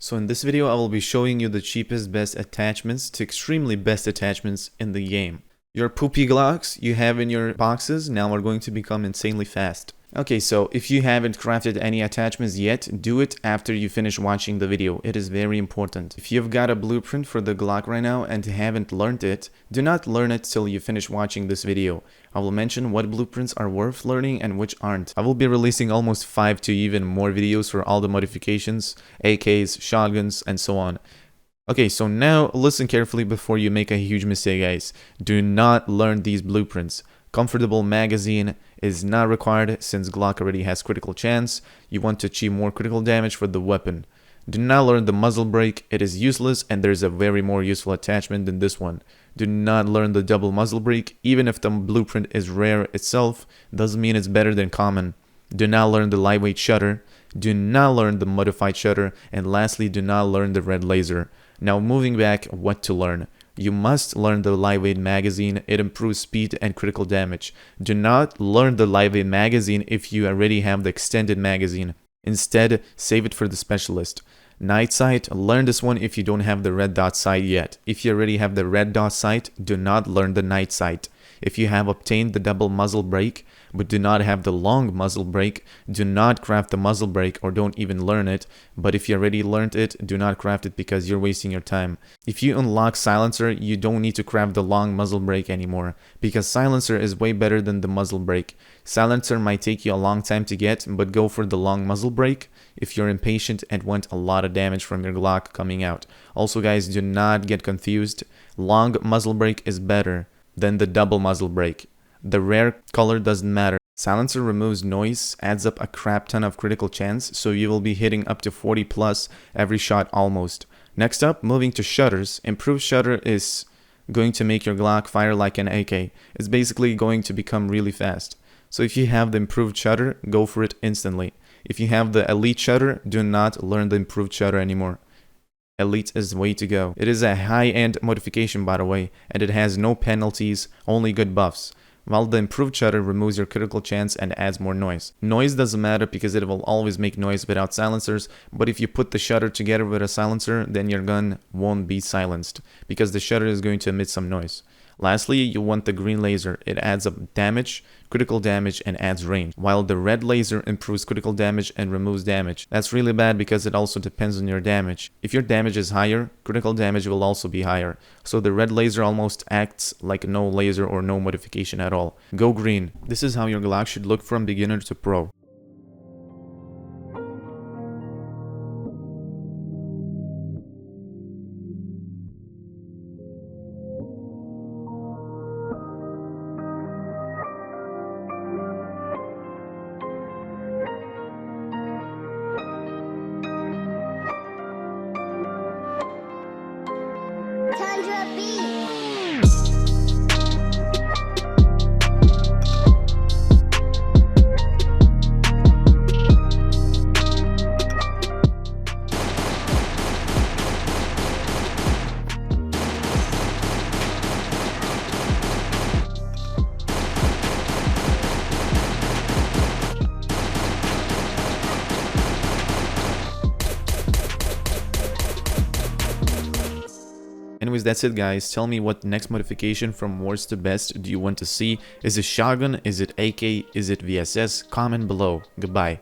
So in this video I will be showing you the cheapest best attachments to extremely best attachments in the game. Your poopy glocks you have in your boxes now are going to become insanely fast. Okay, so if you haven't crafted any attachments yet, do it after you finish watching the video. It is very important. If you've got a blueprint for the Glock right now and haven't learned it, do not learn it till you finish watching this video. I will mention what blueprints are worth learning and which aren't. I will be releasing almost 5 to even more videos for all the modifications, AKs, shotguns, and so on. Okay, so now listen carefully before you make a huge mistake, guys. Do not learn these blueprints. Comfortable magazine is not required since Glock already has critical chance. You want to achieve more critical damage for the weapon. Do not learn the muzzle brake. It is useless and there's a very more useful attachment than this one. Do not learn the double muzzle brake. Even if the blueprint is rare itself, doesn't mean it's better than common. Do not learn the lightweight shutter. Do not learn the modified shutter. And lastly, do not learn the red laser. Now moving back, what to learn. You must learn the lightweight magazine. It improves speed and critical damage. Do not learn the lightweight magazine if you already have the extended magazine. Instead, save it for the specialist. Night sight, learn this one if you don't have the red dot sight yet. If you already have the red dot sight, do not learn the night sight. If you have obtained the double muzzle brake, but do not have the long muzzle brake, do not craft the muzzle brake or don't even learn it. But if you already learned it, do not craft it because you're wasting your time. If you unlock silencer, you don't need to craft the long muzzle brake anymore because silencer is way better than the muzzle brake. Silencer might take you a long time to get, but go for the long muzzle brake if you're impatient and want a lot of damage from your Glock coming out. Also guys, do not get confused. Long muzzle brake is better than the double muzzle brake. The rare color doesn't matter. Silencer removes noise, adds up a crap ton of critical chance, so you will be hitting up to 40 plus every shot almost. Next up, moving to shutters. Improved shutter is going to make your Glock fire like an AK. It's basically going to become really fast. So if you have the improved shutter, go for it instantly. If you have the elite shutter, do not learn the improved shutter anymore. Elite is the way to go. It is a high-end modification by the way, and it has no penalties, only good buffs. While the improved shutter removes your critical chance and adds more noise. Noise doesn't matter because it will always make noise without silencers, but if you put the shutter together with a silencer, then your gun won't be silenced because the shutter is going to emit some noise. Lastly, you want the green laser. It adds up damage, critical damage, and adds range, while the red laser improves critical damage and removes damage. That's really bad because it also depends on your damage. If your damage is higher, critical damage will also be higher. So the red laser almost acts like no laser or no modification at all. Go green. This is how your Glock should look from beginner to pro. Anyways, that's it guys. Tell me what next modification from worst to best do you want to see? Is it shotgun? Is it AK? Is it VSS? Comment below. Goodbye.